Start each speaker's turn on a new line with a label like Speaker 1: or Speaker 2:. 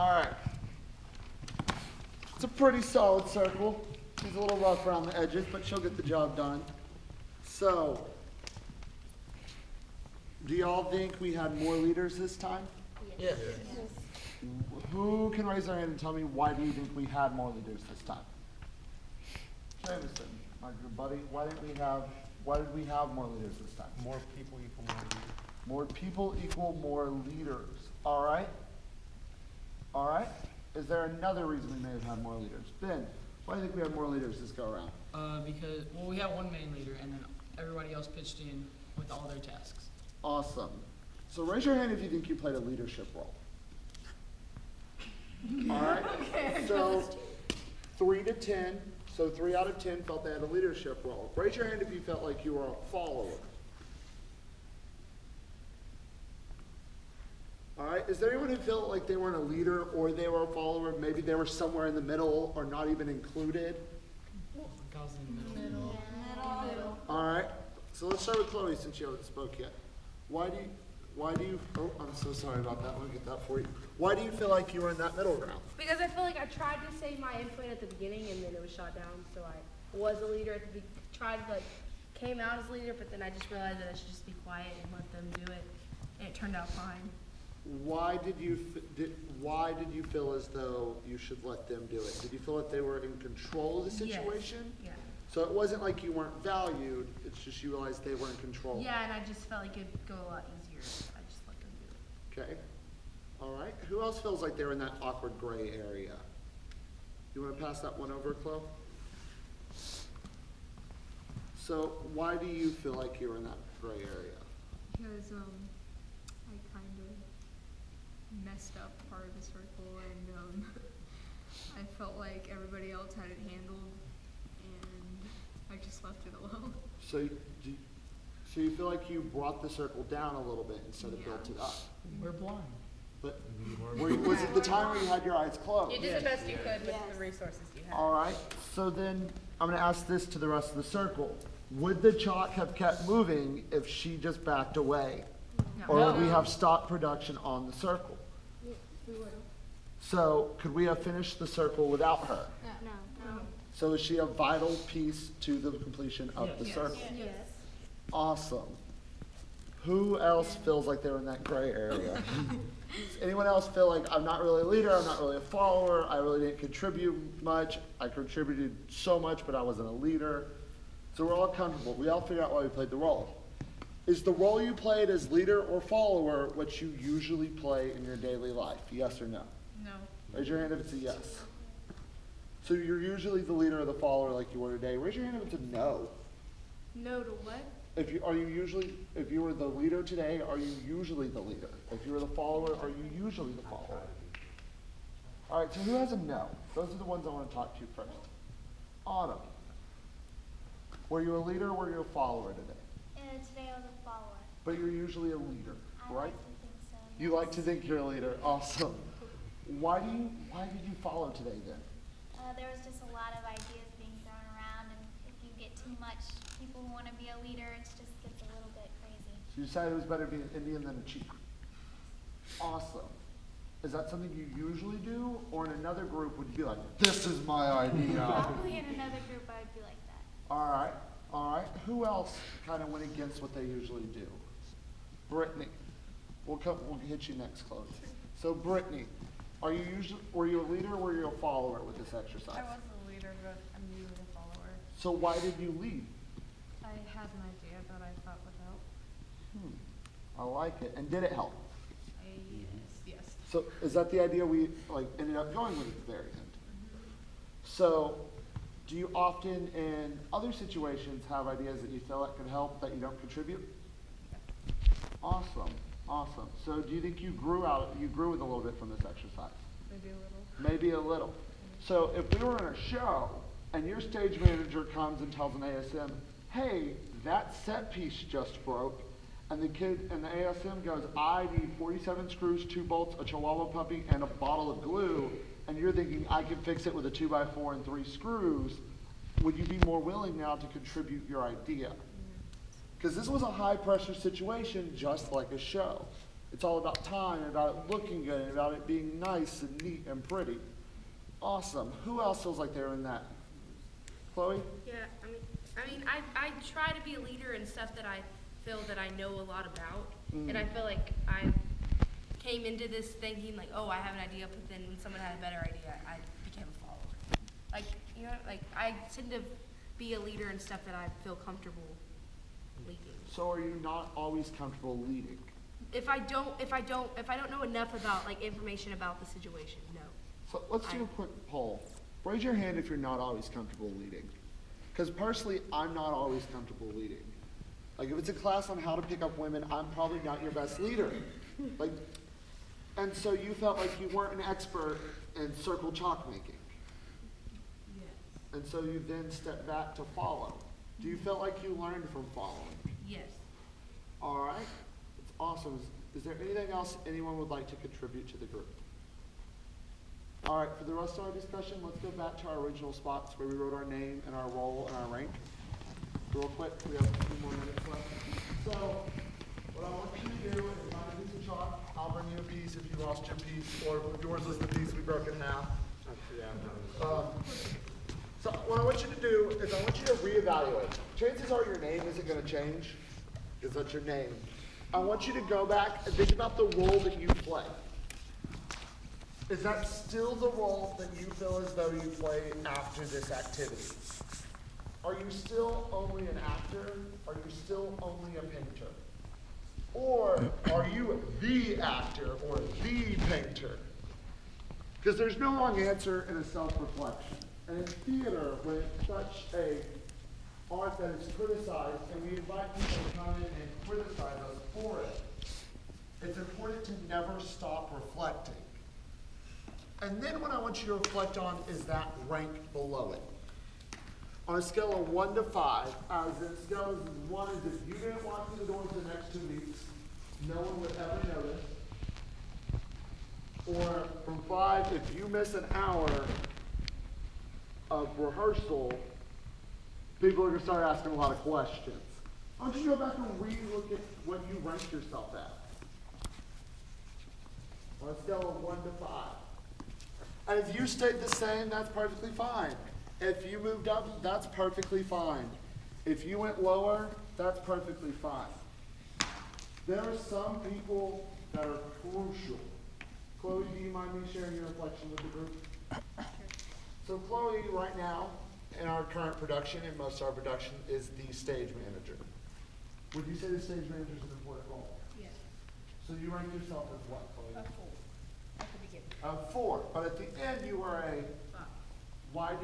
Speaker 1: All right. It's a pretty solid circle. She's a little rough around the edges, but she'll get the job done. So, do y'all think we had more leaders this time?
Speaker 2: Yes.
Speaker 1: Who can raise their hand and tell me why do you think we had more leaders this time? Jameson, my good buddy, why did we have more leaders this time?
Speaker 3: More people equal more leaders.
Speaker 1: More people equal more leaders. All right? All right? Is there another reason we may have had more leaders? Ben, why do you think we had more leaders this go around?
Speaker 4: Because, well, we have one main leader, and then everybody else pitched in with all their tasks.
Speaker 1: Awesome. So raise your hand if you think you played a leadership role. All right? So 3 to 10. So 3 out of 10 felt they had a leadership role. Raise your hand if you felt like you were a follower. All right, is there anyone who felt like they weren't a leader or they were a follower? Maybe they were somewhere in the middle or not even included?
Speaker 4: I was in the middle.
Speaker 5: Middle.
Speaker 1: All right, so let's start with Chloe since you haven't spoke yet. Why do you, oh, I'm so sorry about that. Let me get that for you. Why do you feel like you were in that middle ground?
Speaker 5: Because I feel like I tried to say my input at the beginning and then it was shot down. So I was a leader at the came out as leader, but then I just realized that I should just be quiet and let them do it. And it turned out fine.
Speaker 1: Why did you feel as though you should let them do it? Did you feel like they were in control of the situation?
Speaker 5: Yes. Yeah.
Speaker 1: So it wasn't like you weren't valued, it's just you realized they were in control.
Speaker 5: Yeah, and I just felt like it'd go a lot easier if I just let them do it.
Speaker 1: Okay. All right. Who else feels like they're in that awkward gray area? You want to pass that one over, Chloe? So why do you feel like you're in that gray area?
Speaker 6: Because I kind of messed up part of the circle and I felt like everybody else had it handled and I just left it alone.
Speaker 1: So you feel like you brought the circle down a little bit instead of built it up.
Speaker 4: We're blind.
Speaker 1: But was it the time where you had your eyes closed?
Speaker 5: You did the best you could with the resources you had.
Speaker 1: All right. So then I'm going to ask this to the rest of the circle. Would the chalk have kept moving if she just backed away?
Speaker 5: No.
Speaker 1: Or would we have stopped production on the circle?
Speaker 5: We would.
Speaker 1: So could we have finished the circle without her?
Speaker 5: No.
Speaker 1: So is she a vital piece to the completion of the circle?
Speaker 5: Yes.
Speaker 1: Awesome. Who else feels like they're in that gray area? Does anyone else feel like I'm not really a leader, I'm not really a follower, I really didn't contribute much, I contributed so much but I wasn't a leader? So we're all comfortable. We all figure out why we played the role. Is the role you played as leader or follower what you usually play in your daily life? Yes or no?
Speaker 6: No.
Speaker 1: Raise your hand if it's a yes. So you're usually the leader or the follower like you were today. Raise your hand if it's a no.
Speaker 5: No to what?
Speaker 1: If you were the leader today, are you usually the leader? If you were the follower, are you usually the follower? All right, so who has a no? Those are the ones I want to talk to first. Autumn. Were you a leader or were you a follower today?
Speaker 7: Today I was a follower.
Speaker 1: But you're usually a leader,
Speaker 7: I
Speaker 1: right?
Speaker 7: like to think so.
Speaker 1: You like to think you're a leader. Awesome. Why did you follow today then?
Speaker 7: There was just a lot of ideas being thrown around, and if you get too much people who want to be a leader, it just gets a little bit crazy.
Speaker 1: So you decided it was better to be an Indian than a chief. Awesome. Is that something you usually do, or in another group would you be like, this is my idea?
Speaker 7: Probably in another group I would be like that.
Speaker 1: All right. Who else kind of went against what they usually do? Brittany. We'll hit you next, Chloe. So Brittany, were you a leader or were you a follower with this exercise?
Speaker 6: I was a leader, but I'm usually a follower.
Speaker 1: So why did you lead?
Speaker 6: I had an idea that I thought would help.
Speaker 1: I like it. And did it help?
Speaker 6: Yes.
Speaker 1: So is that the idea we ended up going with at the very end? So do you often in other situations have ideas that you feel like could help that you don't contribute? Awesome. So do you think you grew with a little bit from this exercise? Maybe a little. So if we were in a show and your stage manager comes and tells an ASM, hey, that set piece just broke, and the ASM goes, I need 47 screws, 2 bolts, a Chihuahua puppy, and a bottle of glue, and you're thinking I can fix it with a 2x4 and 3 screws, would you be more willing now to contribute your idea? Because this was a high pressure situation just like a show. It's all about time, and about it looking good, and about it being nice and neat and pretty. Awesome. Who else feels like they're in that? Chloe?
Speaker 5: Yeah, I try to be a leader in stuff that I feel that I know a lot about, and I feel like I came into this thinking like, oh, I have an idea, but then when someone had a better idea, I became a follower. Like, you know, like I tend to be a leader in stuff that I feel comfortable leading.
Speaker 1: So are you not always comfortable leading?
Speaker 5: If I don't know enough about like information about the situation, no.
Speaker 1: So let's do a quick poll. Raise your hand if you're not always comfortable leading. Because personally, I'm not always comfortable leading. Like if it's a class on how to pick up women, I'm probably not your best leader. Like, and so you felt like you weren't an expert in circle chalk making.
Speaker 5: Yes.
Speaker 1: And so you then stepped back to follow. Do you feel like you learned from following?
Speaker 5: Yes.
Speaker 1: All right, it's awesome. Is there anything else anyone would like to contribute to the group? All right, for the rest of our discussion, let's go back to our original spots where we wrote our name and our role and our rank. Real quick, we have a few more minutes left. So, what I want you to do is find a piece of chalk. I'll bring you a piece if you lost your piece, or if yours was the piece we broke in half. So what I want you to do is I want you to reevaluate. Chances are your name isn't going to change, because that's your name. I want you to go back and think about the role that you play. Is that still the role that you feel as though you play after this activity? Are you still only an actor? Are you still only a painter? Or are you the actor or the painter? Because there's no wrong answer in a self-reflection. And in theater, when it's such a art that is criticized, and we invite people to come in and criticize us for it, it's important to never stop reflecting. And then what I want you to reflect on is that rank below it. On a scale of 1 to 5, as in scale of 1 is if you didn't walk through the door for the next 2 weeks, no one would ever notice. Or from 5, if you miss an hour of rehearsal, people are going to start asking a lot of questions. I want you to go back and re-look at what you rank yourself at. On a scale of 1 to 5. And if you stayed the same, that's perfectly fine. If you moved up, that's perfectly fine. If you went lower, that's perfectly fine. There are some people that are crucial. Chloe, do you mind me sharing your reflection with the group? So Chloe, right now, in our current production, and most of our production, is the stage manager. Would you say the stage manager is an important role?
Speaker 5: Yes.
Speaker 1: So you rank yourself as what, Chloe?
Speaker 5: A 4 at the beginning.
Speaker 1: A 4, but at the end you are a,
Speaker 5: 5.
Speaker 1: why